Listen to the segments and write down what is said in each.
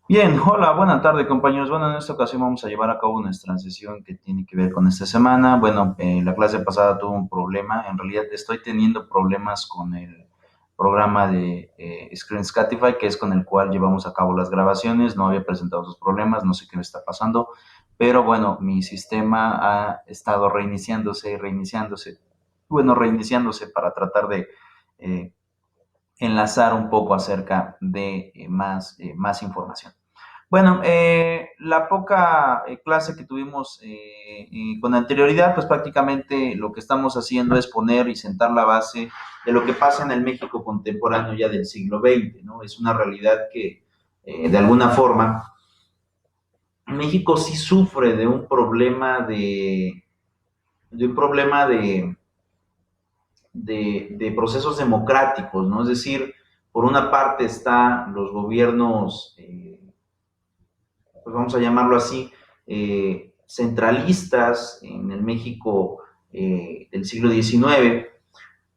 Bien, hola, buena tarde compañeros. Bueno, en esta ocasión vamos a llevar a cabo nuestra sesión que tiene que ver con esta semana. Bueno, la clase pasada tuvo un problema. En realidad estoy teniendo problemas con el programa de Screencastify, que es con el cual llevamos a cabo las grabaciones. No había presentado esos problemas, no sé qué me está pasando. Pero bueno, mi sistema ha estado reiniciándose y reiniciándose. Bueno, reiniciándose para tratar de eh, enlazar un poco acerca de más información. Bueno, la poca clase que tuvimos con anterioridad, pues prácticamente lo que estamos haciendo es poner y sentar la base de lo que pasa en el México contemporáneo ya del siglo XX, ¿no? Es una realidad que, de alguna forma, México sí sufre de un problema de procesos democráticos, ¿no? Es decir, por una parte están los gobiernos pues vamos a llamarlo así, centralistas en el México del siglo XIX,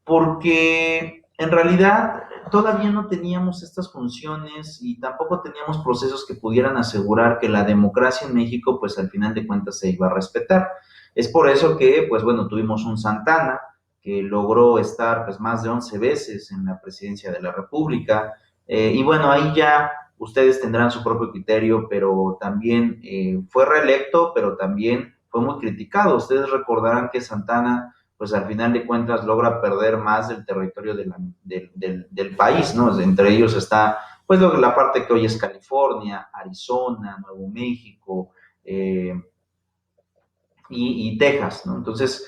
porque en realidad todavía no teníamos estas funciones y tampoco teníamos procesos que pudieran asegurar que la democracia en México, pues al final de cuentas se iba a respetar. Es por eso que, pues bueno, tuvimos un Santana que logró estar pues más de 11 veces en la presidencia de la República, y bueno, ahí ya ustedes tendrán su propio criterio, pero también fue reelecto, pero también fue muy criticado. Ustedes recordarán que Santana pues al final de cuentas logra perder más del territorio del país, ¿no? Entre ellos está, pues, la parte que hoy es California, Arizona, Nuevo México y Texas, ¿no? Entonces,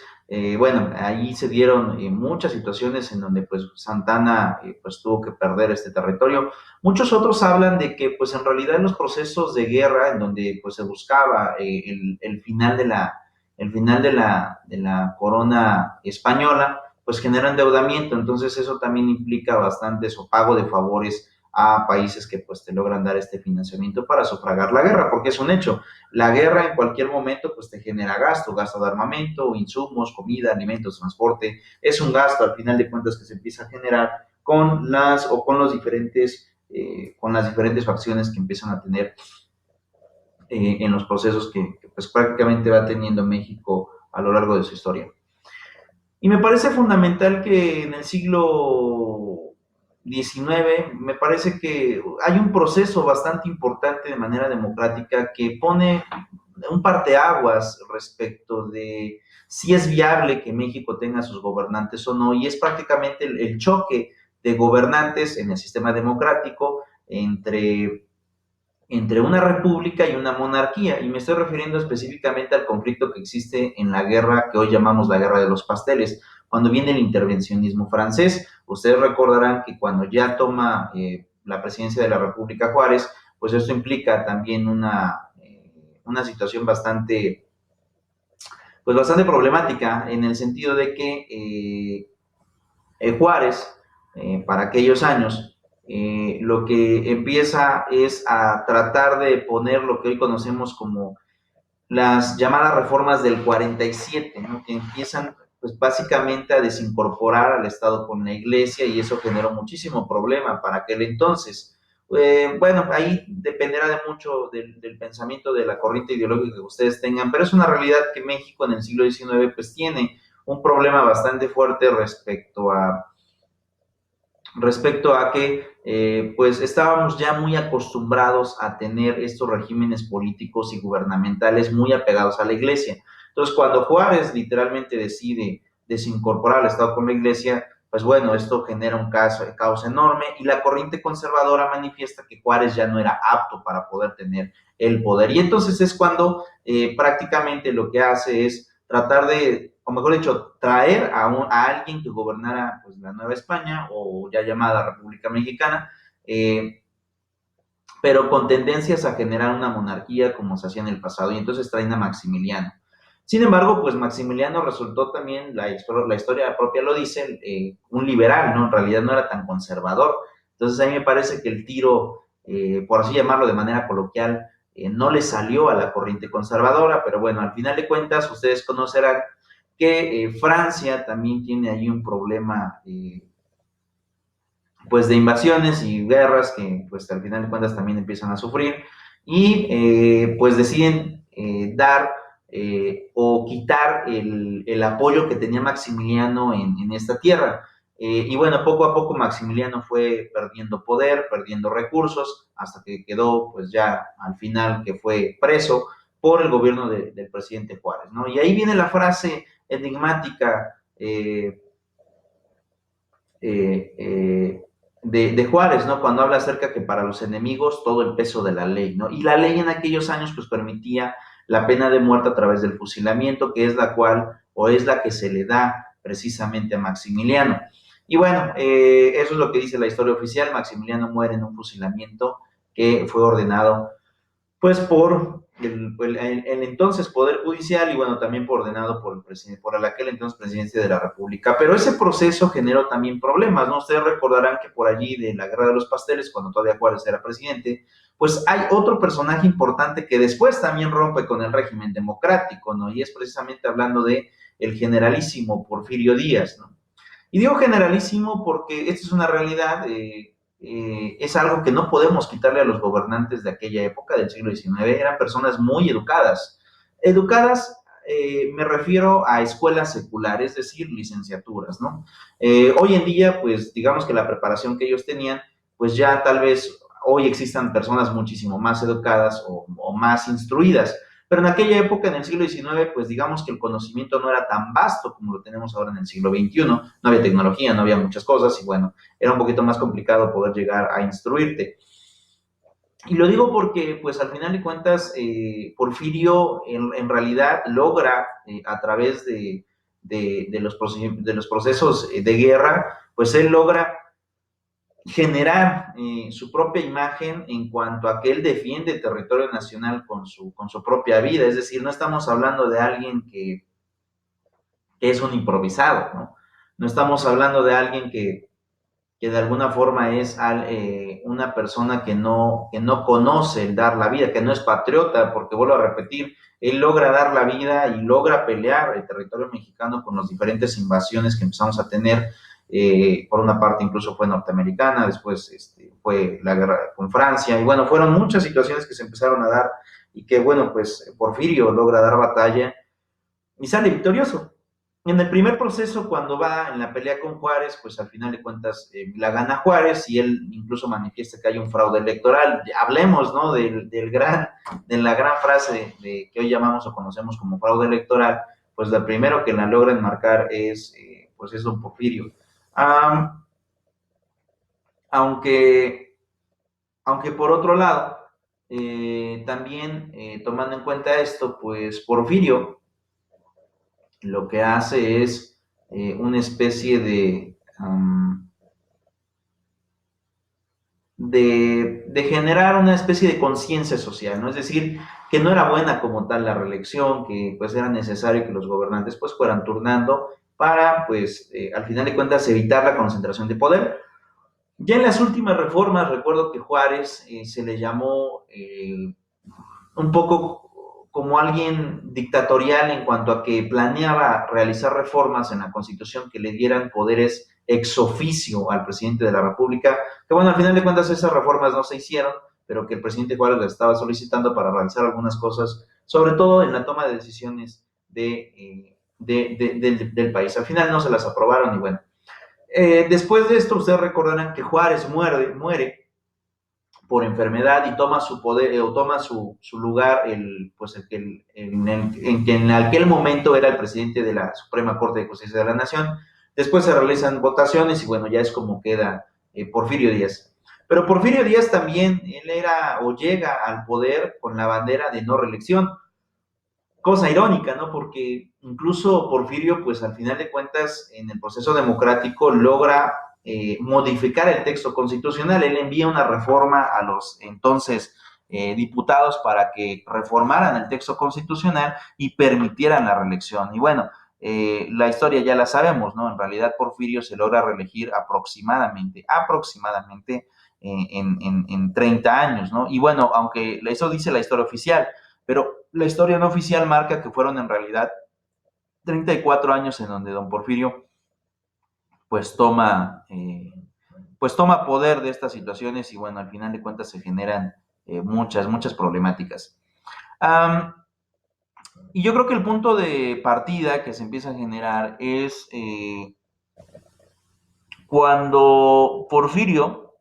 bueno, ahí se dieron muchas situaciones en donde, pues, Santana, pues, tuvo que perder este territorio. Muchos otros hablan de que, pues, en realidad en los procesos de guerra, en donde, pues, se buscaba el final de la corona española, pues genera endeudamiento, entonces eso también implica bastante pago de favores a países que pues te logran dar este financiamiento para sufragar la guerra, porque es un hecho, la guerra en cualquier momento pues te genera gasto de armamento, insumos, comida, alimentos, transporte, es un gasto al final de cuentas que se empieza a generar con las o con los diferentes con las diferentes facciones que empiezan a tener en los procesos que pues prácticamente va teniendo México a lo largo de su historia. Y me parece fundamental que en el siglo XIX, me parece que hay un proceso bastante importante de manera democrática que pone un parteaguas respecto de si es viable que México tenga sus gobernantes o no, y es prácticamente el choque de gobernantes en el sistema democrático entre una república y una monarquía, y me estoy refiriendo específicamente al conflicto que existe en la guerra que hoy llamamos la guerra de los pasteles, cuando viene el intervencionismo francés. Ustedes recordarán que cuando ya toma la presidencia de la República Juárez, pues esto implica también una situación pues bastante problemática en el sentido de que Juárez, para aquellos años, lo que empieza es a tratar de poner lo que hoy conocemos como las llamadas reformas del 47, ¿no? Que empiezan pues básicamente a desincorporar al Estado con la Iglesia y eso generó muchísimo problema para aquel entonces. Bueno, ahí dependerá de mucho del pensamiento de la corriente ideológica que ustedes tengan, pero es una realidad que México en el siglo XIX pues tiene un problema bastante fuerte respecto a que pues estábamos ya muy acostumbrados a tener estos regímenes políticos y gubernamentales muy apegados a la iglesia. Entonces, cuando Juárez literalmente decide desincorporar al Estado con la iglesia, pues bueno, esto genera un caos enorme y la corriente conservadora manifiesta que Juárez ya no era apto para poder tener el poder. Y entonces es cuando prácticamente lo que hace es tratar de, o mejor dicho, traer a alguien que gobernara pues, la Nueva España o ya llamada República Mexicana, pero con tendencias a generar una monarquía como se hacía en el pasado, y entonces traen a Maximiliano. Sin embargo, pues Maximiliano resultó también, la historia propia lo dice, un liberal, ¿no? En realidad no era tan conservador. Entonces a mí me parece que el tiro, por así llamarlo de manera coloquial, no le salió a la corriente conservadora, pero bueno, al final de cuentas ustedes conocerán que Francia también tiene ahí un problema pues de invasiones y guerras que pues al final de cuentas también empiezan a sufrir y pues deciden dar o quitar el apoyo que tenía Maximiliano en esta tierra. Y bueno, poco a poco Maximiliano fue perdiendo poder, perdiendo recursos, hasta que quedó pues ya al final que fue preso por el gobierno del presidente Juárez, ¿no? Y ahí viene la frase enigmática de Juárez, ¿no? Cuando habla acerca que para los enemigos todo el peso de la ley, ¿no? Y la ley en aquellos años pues permitía la pena de muerte a través del fusilamiento, que es la cual o es la que se le da precisamente a Maximiliano. Y bueno, eso es lo que dice la historia oficial. Maximiliano muere en un fusilamiento que fue ordenado pues por el entonces Poder Judicial y bueno, también por ordenado por el presidente, por aquel entonces presidente de la República. Pero ese proceso generó también problemas, ¿no? Ustedes recordarán que por allí de la Guerra de los Pasteles, cuando todavía Juárez era presidente, pues hay otro personaje importante que después también rompe con el régimen democrático, ¿no? Y es precisamente hablando de el generalísimo Porfirio Díaz, ¿no? Y digo generalísimo porque esta es una realidad, es algo que no podemos quitarle a los gobernantes de aquella época del siglo XIX, eran personas muy educadas. Educadas me refiero a escuelas seculares, es decir, licenciaturas, ¿no? Hoy en día, pues digamos que la preparación que ellos tenían, pues ya tal vez hoy existan personas muchísimo más educadas o más instruidas, pero en aquella época, en el siglo XIX, pues digamos que el conocimiento no era tan vasto como lo tenemos ahora en el siglo XXI. No había tecnología, no había muchas cosas y bueno, era un poquito más complicado poder llegar a instruirte. Y lo digo porque, pues al final de cuentas, Porfirio en realidad logra, a través de los procesos de guerra, pues él logra generar su propia imagen en cuanto a que él defiende el territorio nacional con su propia vida. Es decir, no estamos hablando de alguien que es un improvisado, ¿no? No estamos hablando de alguien que de alguna forma es una persona que no conoce el dar la vida, que no es patriota, porque vuelvo a repetir, él logra dar la vida y logra pelear el territorio mexicano con las diferentes invasiones que empezamos a tener. Por una parte incluso fue norteamericana, después fue la guerra con Francia, y bueno, fueron muchas situaciones que se empezaron a dar y que bueno, pues Porfirio logra dar batalla y sale victorioso. En el primer proceso, cuando va en la pelea con Juárez, pues al final de cuentas la gana Juárez y él incluso manifiesta que hay un fraude electoral. Hablemos, ¿no? De la gran frase que hoy llamamos o conocemos como fraude electoral, pues lo primero que la logra enmarcar pues es don Porfirio. Um, aunque, aunque por otro lado, también tomando en cuenta esto, pues Porfirio lo que hace es una especie de generar una especie de conciencia social, ¿no? Es decir, que no era buena como tal la reelección, que pues era necesario que los gobernantes pues fueran turnando para pues al final de cuentas evitar la concentración de poder. Ya en las últimas reformas recuerdo que Juárez se le llamó un poco como alguien dictatorial en cuanto a que planeaba realizar reformas en la Constitución que le dieran poderes ex oficio al presidente de la República, que bueno, al final de cuentas esas reformas no se hicieron, pero que el presidente Juárez las estaba solicitando para realizar algunas cosas, sobre todo en la toma de decisiones del país. Al final no se las aprobaron y bueno. Después de esto, ustedes recordarán que Juárez muere por enfermedad y toma su poder o toma su lugar pues en aquel momento era el presidente de la Suprema Corte de Justicia de la Nación. Después se realizan votaciones y bueno, ya es como queda Porfirio Díaz. Pero Porfirio Díaz también, él era o llega al poder con la bandera de no reelección. Cosa irónica, ¿no? Porque incluso Porfirio, pues al final de cuentas, en el proceso democrático logra modificar el texto constitucional. Él envía una reforma a los entonces diputados para que reformaran el texto constitucional y permitieran la reelección. Y bueno, la historia ya la sabemos, ¿no? En realidad Porfirio se logra reelegir aproximadamente en 30 años, ¿no? Y bueno, aunque eso dice la historia oficial, pero la historia no oficial marca que fueron en realidad 34 años en donde don Porfirio pues pues toma poder de estas situaciones y bueno, al final de cuentas se generan muchas problemáticas. Um, y yo creo que el punto de partida que se empieza a generar es cuando Porfirio,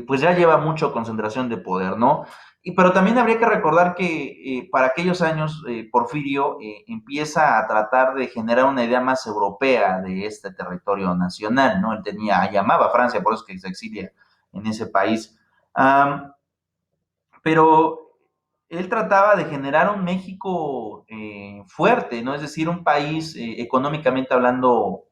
pues ya lleva mucho concentración de poder, ¿no? Pero también habría que recordar que para aquellos años Porfirio empieza a tratar de generar una idea más europea de este territorio nacional, ¿no? Él llamaba a Francia, por eso es que se exilia en ese país. Pero él trataba de generar un México fuerte, ¿no? Es decir, un país económicamente hablando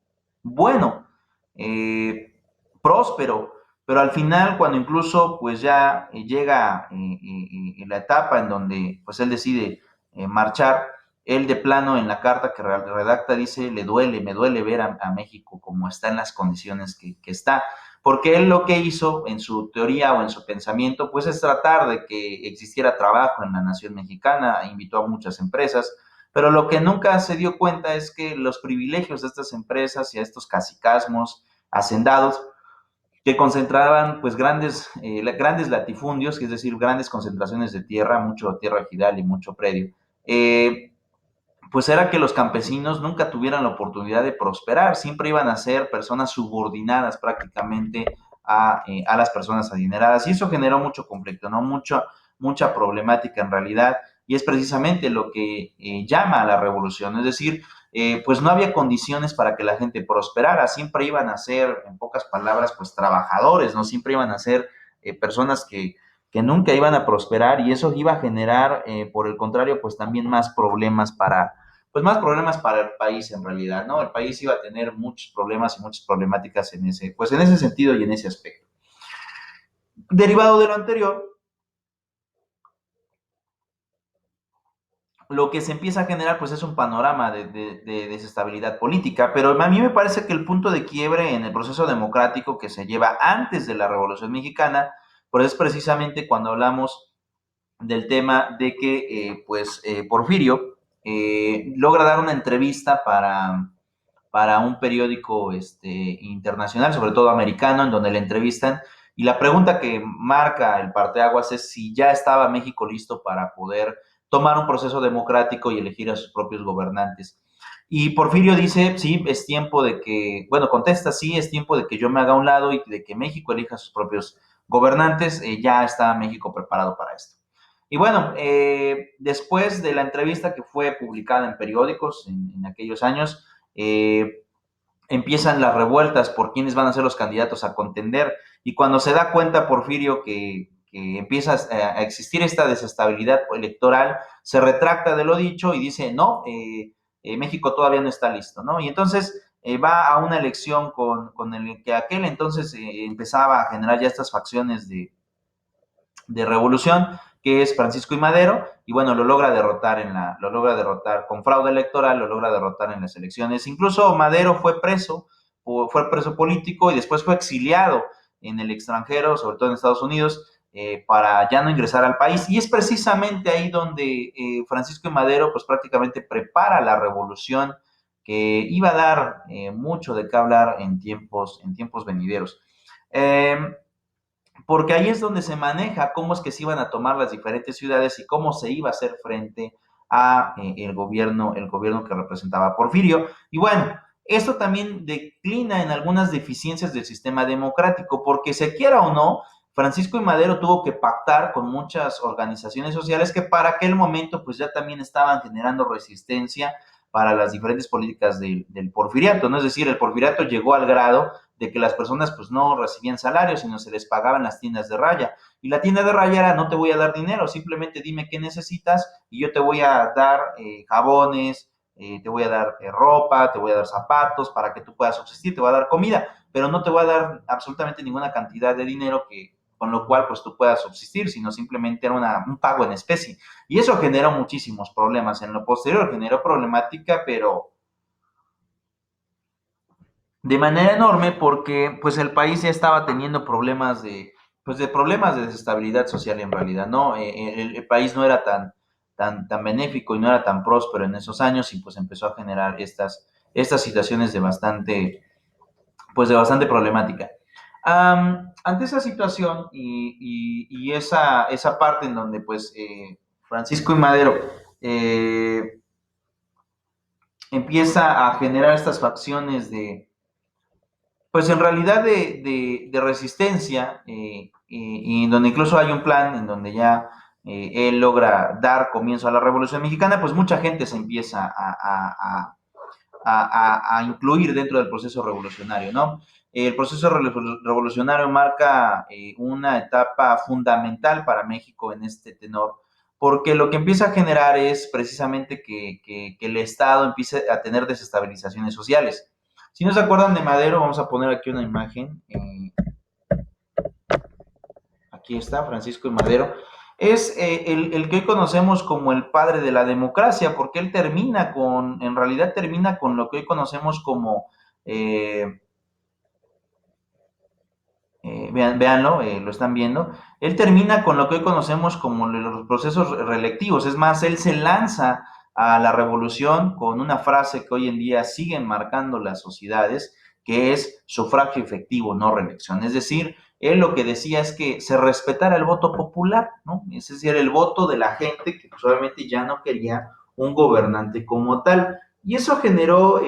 bueno, eh, próspero, pero al final cuando incluso pues ya llega la etapa en donde pues él decide marchar, él de plano en la carta que redacta dice, me duele ver a México como está en las condiciones que está, porque él lo que hizo en su teoría o en su pensamiento, pues es tratar de que existiera trabajo en la nación mexicana, invitó a muchas empresas, pero lo que nunca se dio cuenta es que los privilegios de estas empresas y a estos cacicazgos, hacendados, que concentraban pues grandes latifundios, es decir, grandes concentraciones de tierra, mucho tierra ejidal y mucho predio, pues era que los campesinos nunca tuvieran la oportunidad de prosperar, siempre iban a ser personas subordinadas prácticamente a las personas adineradas y eso generó mucho conflicto, ¿no? Mucha problemática en realidad y es precisamente lo que llama a la revolución, es decir, pues no había condiciones para que la gente prosperara, siempre iban a ser, en pocas palabras, pues trabajadores, ¿no? Siempre iban a ser personas que nunca iban a prosperar y eso iba a generar, por el contrario, pues también más problemas para el país en realidad, ¿no? El país iba a tener muchos problemas y muchas problemáticas pues en ese sentido y en ese aspecto. Derivado de lo anterior, lo que se empieza a generar pues es un panorama de desestabilidad política, pero a mí me parece que el punto de quiebre en el proceso democrático que se lleva antes de la Revolución Mexicana, pues es precisamente cuando hablamos del tema de que Porfirio logra dar una entrevista para un periódico internacional, sobre todo americano, en donde le entrevistan. Y la pregunta que marca el parteaguas es si ya estaba México listo para poder tomar un proceso democrático y elegir a sus propios gobernantes. Y Porfirio dice, sí, es tiempo de que, bueno, contesta, sí, es tiempo de que yo me haga a un lado y de que México elija a sus propios gobernantes, ya está México preparado para esto. Y bueno, después de la entrevista que fue publicada en periódicos en aquellos años, eh, empiezan las revueltas por quiénes van a ser los candidatos a contender. Y cuando se da cuenta Porfirio que empieza a existir esta desestabilidad electoral, se retracta de lo dicho y dice, no, México todavía no está listo, ¿no? Y entonces va a una elección con el que aquel entonces empezaba a generar ya estas facciones de revolución, que es Francisco y Madero, y bueno, lo logra derrotar con fraude electoral, lo logra derrotar en las elecciones. Incluso Madero fue preso político y después fue exiliado en el extranjero, sobre todo en Estados Unidos, para ya no ingresar al país. Y es precisamente ahí donde Francisco y Madero, pues prácticamente prepara la revolución que iba a dar mucho de qué hablar en tiempos venideros. Eh, porque ahí es donde se maneja cómo es que se iban a tomar las diferentes ciudades y cómo se iba a hacer frente a el gobierno que representaba Porfirio. Y bueno, esto también declina en algunas deficiencias del sistema democrático, porque se quiera o no, Francisco y Madero tuvo que pactar con muchas organizaciones sociales que para aquel momento pues ya también estaban generando resistencia para las diferentes políticas del porfiriato, ¿no? Es decir, el porfiriato llegó al grado de que las personas pues no recibían salarios, sino se les pagaban las tiendas de raya. Y la tienda de raya era, no te voy a dar dinero, simplemente dime qué necesitas y yo te voy a dar jabones, te voy a dar ropa, te voy a dar zapatos para que tú puedas subsistir, te voy a dar comida, pero no te voy a dar absolutamente ninguna cantidad de dinero con lo cual pues tú puedas subsistir, sino simplemente era un pago en especie. Y eso generó muchísimos problemas. En lo posterior generó problemática, pero de manera enorme porque pues el país ya estaba teniendo problemas de desestabilidad social en realidad, ¿no? El país no era tan benéfico y no era tan próspero en esos años y pues empezó a generar estas situaciones de bastante problemática. Ante esa situación y esa parte en donde pues Francisco y Madero eh, empieza a generar estas facciones de, pues en realidad de resistencia, y donde incluso hay un plan en donde ya él logra dar comienzo a la Revolución Mexicana, pues mucha gente se empieza a incluir dentro del proceso revolucionario, ¿no? El proceso revolucionario marca una etapa fundamental para México en este tenor, porque lo que empieza a generar es precisamente que el Estado empiece a tener desestabilizaciones sociales. Si no se acuerdan de Madero, vamos a poner aquí una imagen. Aquí está, Francisco y Madero. Es el que hoy conocemos como el padre de la democracia, porque él termina con, en realidad termina con lo que hoy conocemos como, eh, véanlo, lo están viendo, él termina con lo que hoy conocemos como los procesos reelectivos. Es más, él se lanza a la revolución con una frase que hoy en día siguen marcando las sociedades, que es sufragio efectivo, no reelección. Es decir, él lo que decía es que se respetara el voto popular, ¿no? Es decir, el voto de la gente que pues, obviamente ya no quería un gobernante como tal. Y eso generó,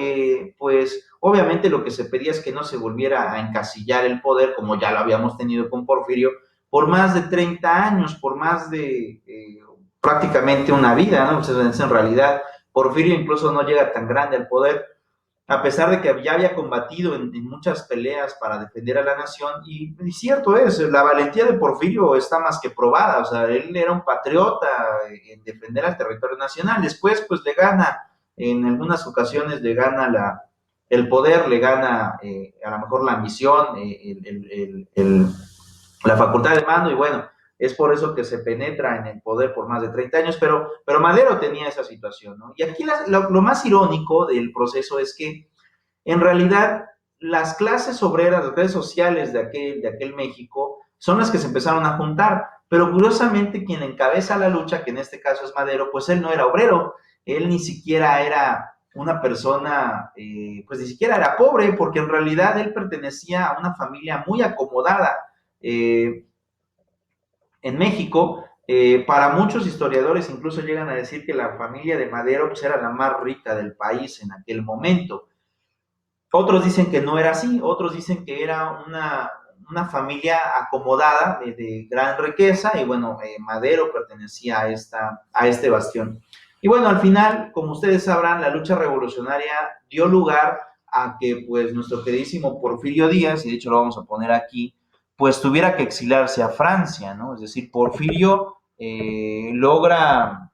pues, obviamente lo que se pedía es que no se volviera a encasillar el poder, como ya lo habíamos tenido con Porfirio, por más de 30 años, por más de prácticamente una vida, ¿no? Entonces, en realidad, Porfirio incluso no llega tan grande al poder, a pesar de que ya había combatido en muchas peleas para defender a la nación, y cierto es, la valentía de Porfirio está más que probada, o sea, él era un patriota en defender al territorio nacional, después pues le gana, en algunas ocasiones le gana el poder, le gana a lo mejor la ambición, la facultad de mando, y bueno, es por eso que se penetra en el poder por más de 30 años, pero Madero tenía esa situación, ¿no? Y aquí lo más irónico del proceso es que en realidad las clases obreras, las clases sociales de aquel México, son las que se empezaron a juntar, pero curiosamente quien encabeza la lucha, que en este caso es Madero, pues él no era obrero, él ni siquiera era una persona, pues ni siquiera era pobre, porque en realidad él pertenecía a una familia muy acomodada. Eh, en México, para muchos historiadores incluso llegan a decir que la familia de Madero pues, era la más rica del país en aquel momento. Otros dicen que no era así, otros dicen que era una familia acomodada de gran riqueza y bueno, Madero pertenecía a este bastión. Y bueno, al final, como ustedes sabrán, la lucha revolucionaria dio lugar a que pues nuestro queridísimo Porfirio Díaz, y de hecho lo vamos a poner aquí, pues tuviera que exiliarse a Francia, ¿no? Es decir, Porfirio logra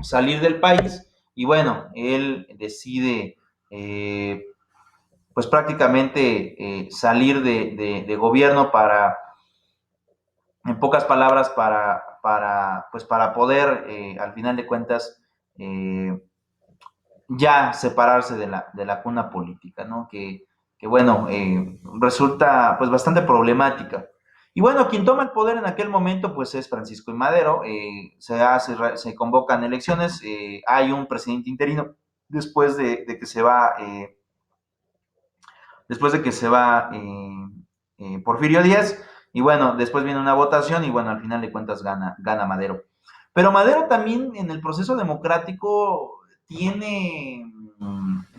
salir del país y bueno, él decide pues prácticamente salir de gobierno para, en pocas palabras, pues para poder, al final de cuentas, eh, ya separarse de la cuna política, ¿no? Que bueno, resulta pues bastante problemática. Y bueno, quien toma el poder en aquel momento pues es Francisco I. Madero, se convocan elecciones, hay un presidente interino después de que se va Porfirio Díaz, y bueno, después viene una votación y bueno, al final de cuentas gana Madero. Pero Madero también en el proceso democrático tiene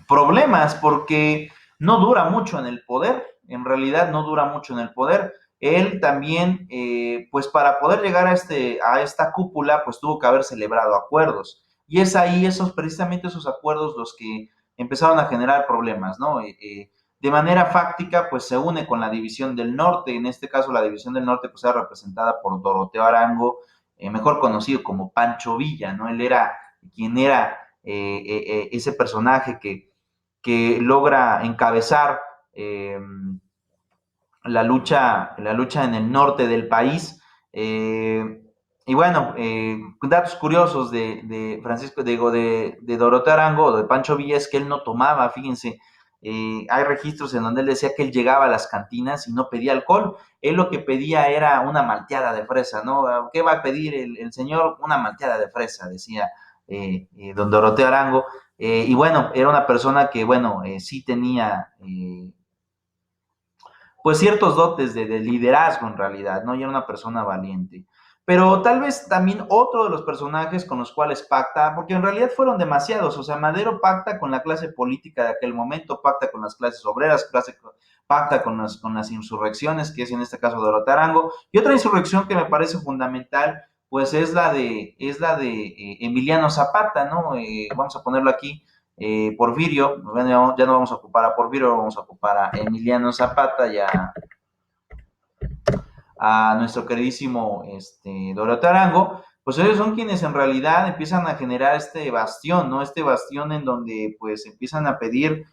problemas porque no dura mucho en el poder, en realidad no dura mucho en el poder. Él también, pues para poder llegar a esta cúpula, pues tuvo que haber celebrado acuerdos. Y es ahí precisamente esos acuerdos los que empezaron a generar problemas, ¿no? De manera fáctica, pues se une con la División del Norte. En este caso, la División del Norte pues era representada por Doroteo Arango, mejor conocido como Pancho Villa, ¿no? Él era quien era ese personaje que logra encabezar la lucha en el norte del país. Y bueno, datos curiosos de Francisco, de Doroteo Arango o de Pancho Villa es que él no tomaba, fíjense, hay registros en donde él decía que él llegaba a las cantinas y no pedía alcohol, él lo que pedía era una malteada de fresa, ¿no? ¿Qué va a pedir el señor? Una malteada de fresa, decía don Doroteo Arango, y bueno, era una persona que, bueno, sí tenía pues ciertos dotes de liderazgo en realidad, ¿no? Y era una persona valiente. Pero tal vez también otro de los personajes con los cuales pacta, porque en realidad fueron demasiados, o sea, Madero pacta con la clase política de aquel momento, pacta con las clases obreras, pacta con las insurrecciones, que es en este caso de Arango, y otra insurrección que me parece fundamental, pues es la de Emiliano Zapata, ¿no? Vamos a ponerlo aquí, Porfirio, bueno, ya no vamos a ocupar a Porfirio, vamos a ocupar a Emiliano Zapata y a nuestro queridísimo Doroteo Arango, pues ellos son quienes en realidad empiezan a generar este bastión, ¿no? Este bastión en donde pues empiezan a pedir,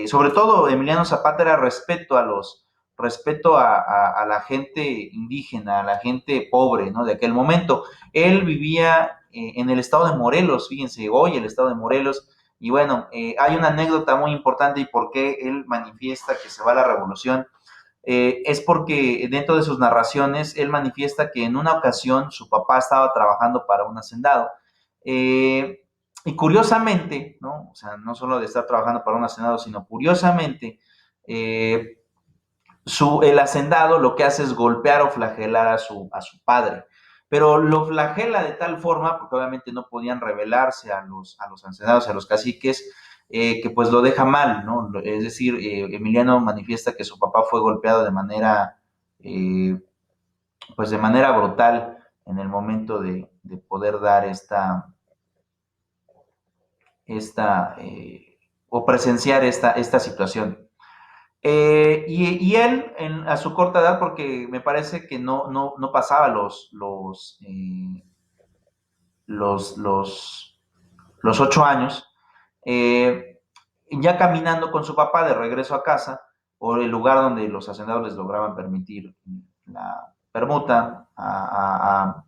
sobre todo Emiliano Zapata era respeto a la gente indígena, a la gente pobre, ¿no? De aquel momento. Él vivía en el estado de Morelos, fíjense, hoy el estado de Morelos, y bueno, hay una anécdota muy importante y por qué él manifiesta que se va a la revolución, es porque dentro de sus narraciones él manifiesta que en una ocasión su papá estaba trabajando para un hacendado. Y curiosamente, ¿no? O sea, no solo de estar trabajando para un hacendado, sino curiosamente, eh, el hacendado lo que hace es golpear o flagelar a su padre. Pero lo flagela de tal forma, porque obviamente no podían rebelarse a los hacendados, a los caciques, que pues lo deja mal, ¿no? Es decir, Emiliano manifiesta que su papá fue golpeado eh, pues de manera brutal en el momento de poder dar o presenciar esta situación. Y él, a su corta edad, porque me parece que no pasaba los, los, los 8 años, eh, ya caminando con su papá de regreso a casa, o el lugar donde los hacendados les lograban permitir la permuta a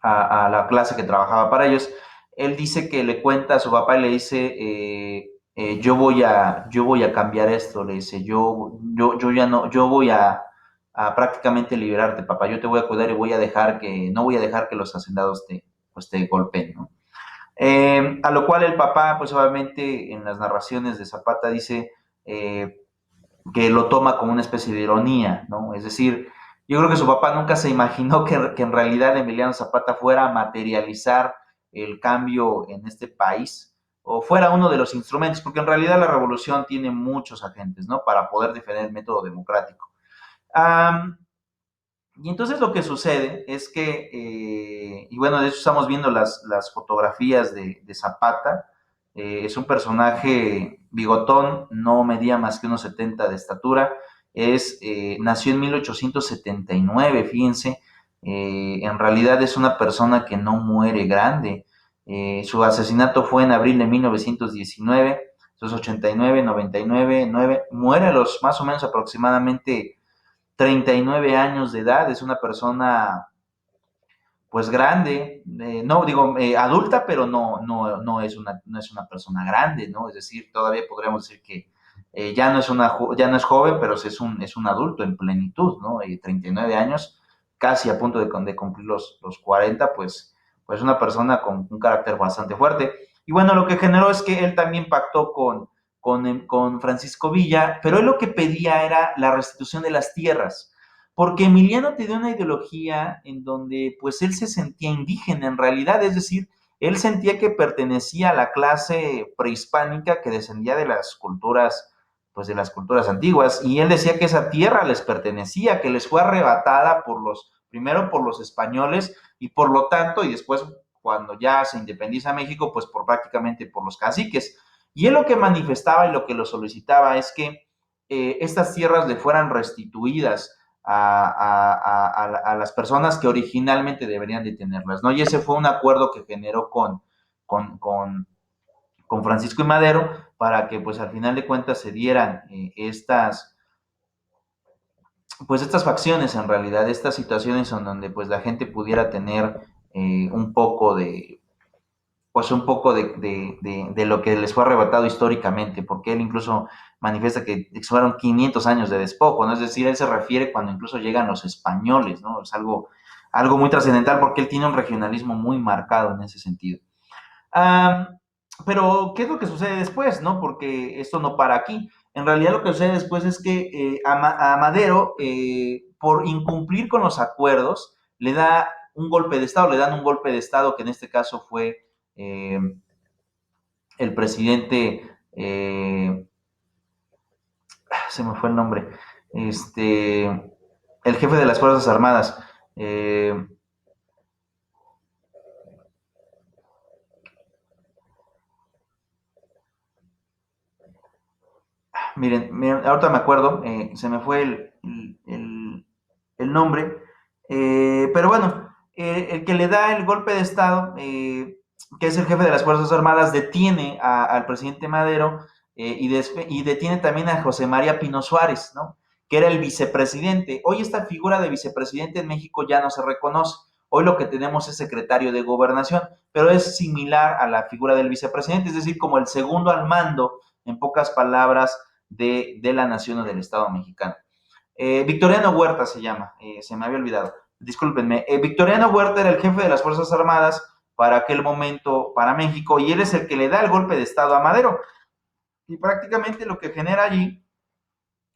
la clase que trabajaba para ellos, él dice que le cuenta a su papá y le dice, yo voy a cambiar esto, le dice, yo ya no, yo voy a prácticamente liberarte, papá, yo te voy a cuidar y no voy a dejar que los hacendados pues te golpeen, ¿no? A lo cual el papá, pues obviamente en las narraciones de Zapata dice que lo toma como una especie de ironía, ¿no? Es decir, yo creo que su papá nunca se imaginó que en realidad Emiliano Zapata fuera a materializar el cambio en este país o fuera uno de los instrumentos, porque en realidad la revolución tiene muchos agentes, ¿no? Para poder defender el método democrático. Y entonces lo que sucede es que, y bueno, de hecho estamos viendo las fotografías de Zapata, es un personaje bigotón, no medía más que unos 70 de estatura, nació en 1879, fíjense, en realidad es una persona que no muere grande, su asesinato fue en abril de 1919, entonces 89, 99, 9, muere a los más o menos aproximadamente 39 años de edad, es una persona pues grande, no digo adulta, pero no es una persona grande, ¿no? Es decir, todavía podríamos decir que ya no es joven, pero es un adulto en plenitud, ¿no? 39 años, casi a punto de cumplir los 40, pues una persona con un carácter bastante fuerte. Y bueno, lo que generó es que él también pactó con Francisco Villa, pero él lo que pedía era la restitución de las tierras, porque Emiliano tenía una ideología en donde pues él se sentía indígena en realidad, es decir, él sentía que pertenecía a la clase prehispánica que descendía de las culturas, pues de las culturas antiguas, y él decía que esa tierra les pertenecía, que les fue arrebatada primero por los españoles, y por lo tanto, y después cuando ya se independiza México, pues prácticamente por los caciques. Y él lo que manifestaba y lo que lo solicitaba es que estas tierras le fueran restituidas a las personas que originalmente deberían de tenerlas, ¿no? Y ese fue un acuerdo que generó con, con, con Francisco y Madero para que pues al final de cuentas se dieran pues estas facciones en realidad, estas situaciones en donde pues la gente pudiera tener un poco pues un poco de lo que les fue arrebatado históricamente, porque él incluso manifiesta que fueron 500 años de despojo, ¿no? Es decir, él se refiere cuando incluso llegan los españoles, ¿no? Es algo muy trascendental porque él tiene un regionalismo muy marcado en ese sentido. Pero, ¿qué es lo que sucede después, no? Porque esto no para aquí. en realidad lo que sucede después es que a Madero, por incumplir con los acuerdos, le da un golpe de Estado, le dan un golpe de Estado que en este caso fue el presidente, se me fue el nombre, el jefe de las Fuerzas Armadas. Miren, ahorita me acuerdo, se me fue el nombre, pero bueno, el que le da el golpe de Estado, que es el jefe de las Fuerzas Armadas, detiene al presidente Madero y detiene también a José María Pino Suárez, ¿no? Que era el vicepresidente. Hoy esta figura de vicepresidente en México ya no se reconoce. Hoy lo que tenemos es secretario de gobernación, pero es similar a la figura del vicepresidente, es decir, como el segundo al mando, en pocas palabras, de la nación o del Estado mexicano. Victoriano Huerta se llama, se me había olvidado, discúlpenme. Victoriano Huerta era el jefe de las Fuerzas Armadas para aquel momento para México y él es el que le da el golpe de Estado a Madero. Y prácticamente lo que genera allí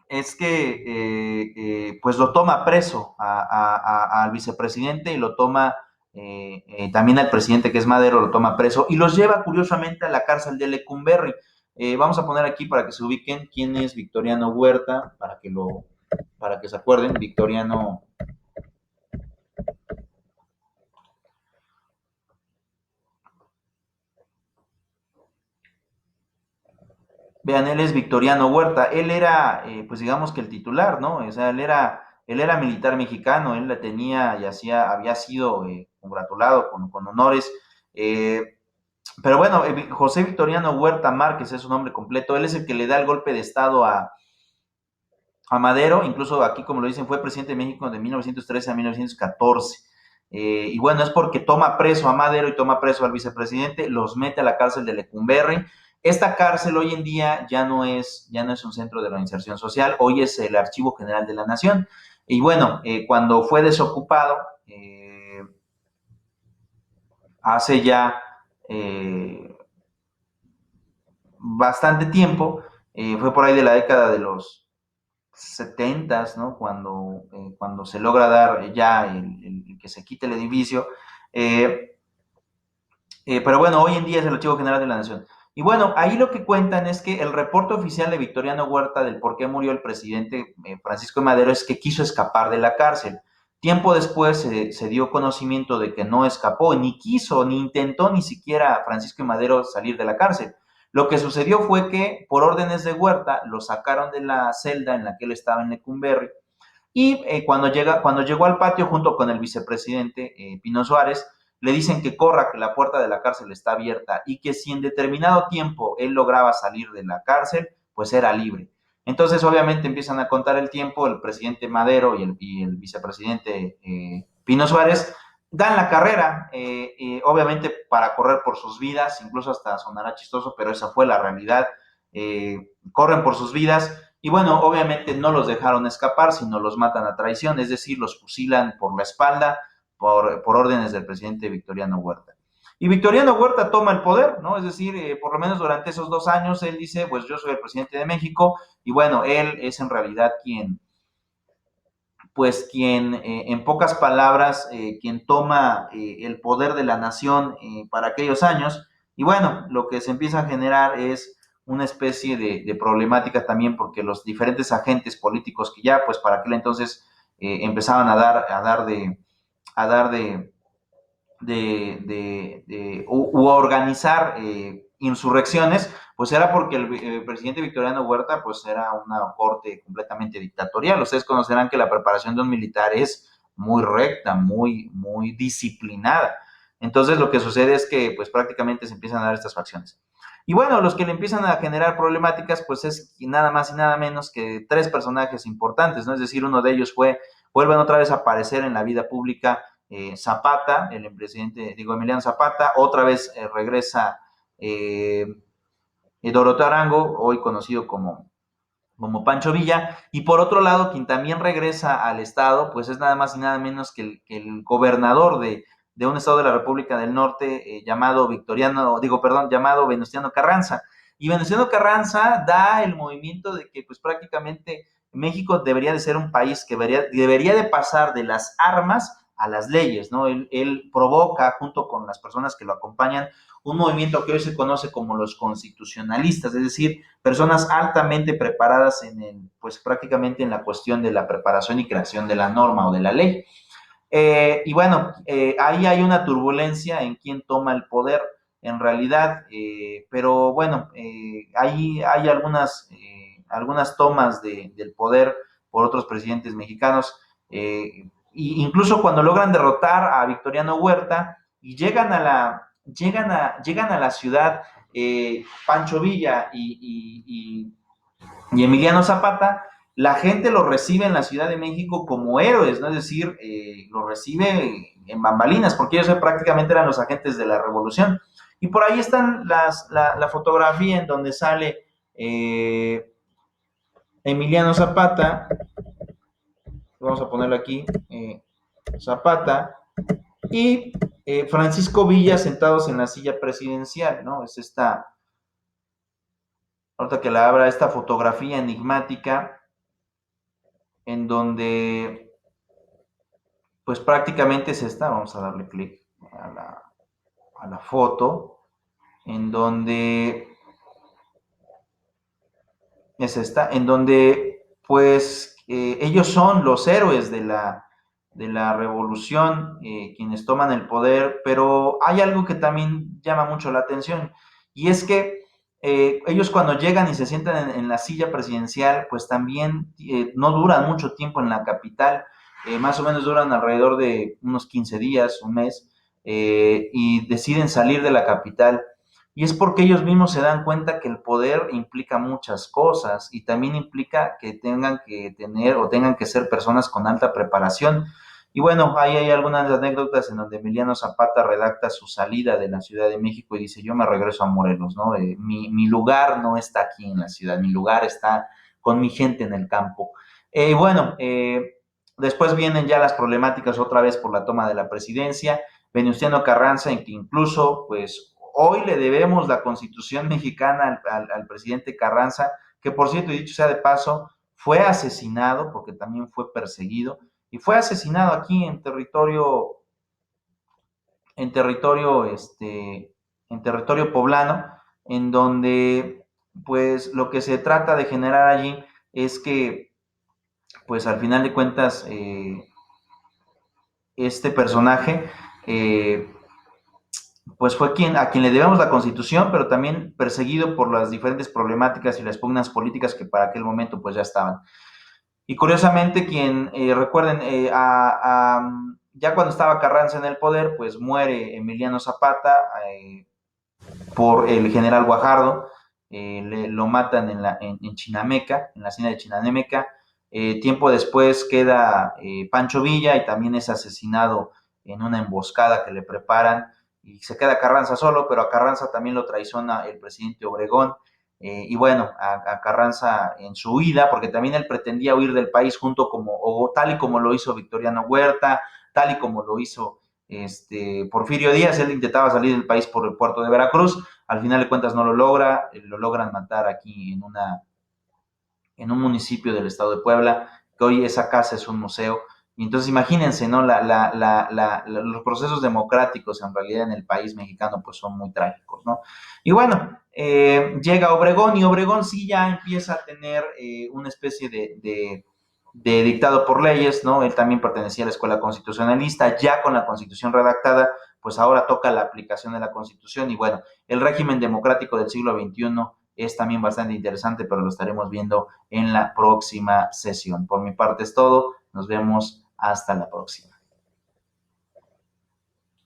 es que pues lo toma preso al vicepresidente y lo toma también al presidente que es Madero, lo toma preso y los lleva curiosamente a la cárcel de Lecumberri. Vamos a poner aquí para que se ubiquen quién es Victoriano Huerta, para que se acuerden. Victoriano Vean, él es Victoriano Huerta. Él era, pues digamos que el titular, ¿no? O sea, él era militar mexicano, él la tenía y había sido congratulado con honores. Pero bueno, José Victoriano Huerta Márquez es su nombre completo. Él es el que le da el golpe de Estado a Madero. Incluso aquí, como lo dicen, fue presidente de México de 1913 a 1914. Y bueno, es porque toma preso a Madero y toma preso al vicepresidente, los mete a la cárcel de Lecumberri. Esta cárcel hoy en día ya no es un centro de reinserción social, hoy es el Archivo General de la Nación. Y bueno, cuando fue desocupado, hace ya bastante tiempo, fue por ahí de la década de los 70, ¿no? Cuando se logra dar ya el que se quite el edificio. Pero bueno, hoy en día es el Archivo General de la Nación. Y bueno, ahí lo que cuentan es que el reporte oficial de Victoriano Huerta del por qué murió el presidente Francisco de Madero es que quiso escapar de la cárcel. Tiempo después se dio conocimiento de que no escapó, ni quiso, ni intentó ni siquiera Francisco de Madero salir de la cárcel. Lo que sucedió fue que por órdenes de Huerta lo sacaron de la celda en la que él estaba en Lecumberri y cuando llegó al patio junto con el vicepresidente Pino Suárez, le dicen que corra, que la puerta de la cárcel está abierta y que si en determinado tiempo él lograba salir de la cárcel, pues era libre. Entonces, obviamente, empiezan a contar el tiempo, el presidente Madero y el vicepresidente Pino Suárez dan la carrera, obviamente para correr por sus vidas, incluso hasta sonará chistoso, pero esa fue la realidad. Corren por sus vidas y bueno, obviamente no los dejaron escapar, sino los matan a traición, es decir, los fusilan por la espalda por órdenes del presidente Victoriano Huerta. Y Victoriano Huerta toma el poder, ¿no? Es decir, por lo menos durante esos 2 años, él dice, pues yo soy el presidente de México, y bueno, él es en realidad quien en pocas palabras, quien toma el poder de la nación para aquellos años. Y bueno, lo que se empieza a generar es una especie de problemática también porque los diferentes agentes políticos que ya, pues para aquel entonces empezaban a dar u organizar insurrecciones, pues era porque el presidente Victoriano Huerta pues era una corte completamente dictatorial. Ustedes conocerán que la preparación de un militar es muy recta, muy disciplinada. Entonces lo que sucede es que pues prácticamente se empiezan a dar estas facciones. Y bueno, los que le empiezan a generar problemáticas pues es nada más y nada menos que 3 personajes importantes, ¿no? Es decir, uno de ellos vuelven otra vez a aparecer en la vida pública Zapata, el presidente, Emiliano Zapata, otra vez regresa Doroteo Arango, hoy conocido como Pancho Villa, y por otro lado, quien también regresa al estado, pues es nada más y nada menos que el gobernador de un estado de la República del Norte llamado Venustiano Carranza. Y Venustiano Carranza da el movimiento de que pues prácticamente México debería de ser un país que debería de pasar de las armas a las leyes, ¿no? Él provoca, junto con las personas que lo acompañan, un movimiento que hoy se conoce como los constitucionalistas, es decir, personas altamente preparadas pues prácticamente en la cuestión de la preparación y creación de la norma o de la ley. Y bueno, ahí hay una turbulencia en quién toma el poder en realidad, pero bueno, ahí hay algunas tomas del poder por otros presidentes mexicanos, incluso cuando logran derrotar a Victoriano Huerta y llegan a la ciudad Pancho Villa y Emiliano Zapata, la gente lo recibe en la Ciudad de México como héroes, ¿no? Es decir, lo recibe en bambalinas, porque ellos prácticamente eran los agentes de la revolución. Y por ahí están la fotografía en donde sale Emiliano Zapata, vamos a ponerlo aquí, Zapata, y Francisco Villa sentados en la silla presidencial, ¿no? Es ahorita que la abra, esta fotografía enigmática en donde pues prácticamente es esta, vamos a darle clic a la foto, en donde es esta, en donde pues ellos son los héroes de la revolución, quienes toman el poder, pero hay algo que también llama mucho la atención, y es que ellos cuando llegan y se sientan en la silla presidencial, pues también no duran mucho tiempo en la capital, más o menos duran alrededor de unos 15 días, un mes, y deciden salir de la capital. Y es porque ellos mismos se dan cuenta que el poder implica muchas cosas y también implica que tengan que tener o tengan que ser personas con alta preparación. Y bueno, ahí hay algunas anécdotas en donde Emiliano Zapata redacta su salida de la Ciudad de México y dice, yo me regreso a Morelos, ¿no? Mi lugar no está aquí en la ciudad, mi lugar está con mi gente en el campo. Bueno, después vienen ya las problemáticas otra vez por la toma de la presidencia. Venustiano Carranza, en que incluso, pues, hoy le debemos la Constitución mexicana al presidente Carranza, que por cierto, dicho sea de paso, fue asesinado, porque también fue perseguido, y fue asesinado aquí en territorio, en territorio poblano, en donde, pues, lo que se trata de generar allí es que, pues, al final de cuentas, este personaje, pues fue a quien le debemos la Constitución, pero también perseguido por las diferentes problemáticas y las pugnas políticas que para aquel momento pues ya estaban. Y curiosamente, recuerden, ya cuando estaba Carranza en el poder, pues muere Emiliano Zapata por el general Guajardo, lo matan en Chinameca, en la hacienda de Chinameca. Tiempo después queda Pancho Villa y también es asesinado en una emboscada que le preparan y se queda Carranza solo, pero a Carranza también lo traiciona el presidente Obregón. Y bueno, a Carranza en su huida, porque también él pretendía huir del país o tal y como lo hizo Victoriano Huerta, tal y como lo hizo Porfirio Díaz. Él intentaba salir del país por el puerto de Veracruz, al final de cuentas no lo logra, lo logran matar aquí en un municipio del estado de Puebla, que hoy esa casa es un museo. Y entonces imagínense, ¿no? Los procesos democráticos en realidad en el país mexicano pues son muy trágicos, ¿no? Y bueno, llega Obregón y Obregón sí ya empieza a tener una especie de dictado por leyes, ¿no? Él también pertenecía a la escuela constitucionalista, ya con la constitución redactada, pues ahora toca la aplicación de la constitución y bueno, el régimen democrático del siglo XXI es también bastante interesante, pero lo estaremos viendo en la próxima sesión. Por mi parte es todo, nos vemos hasta la próxima.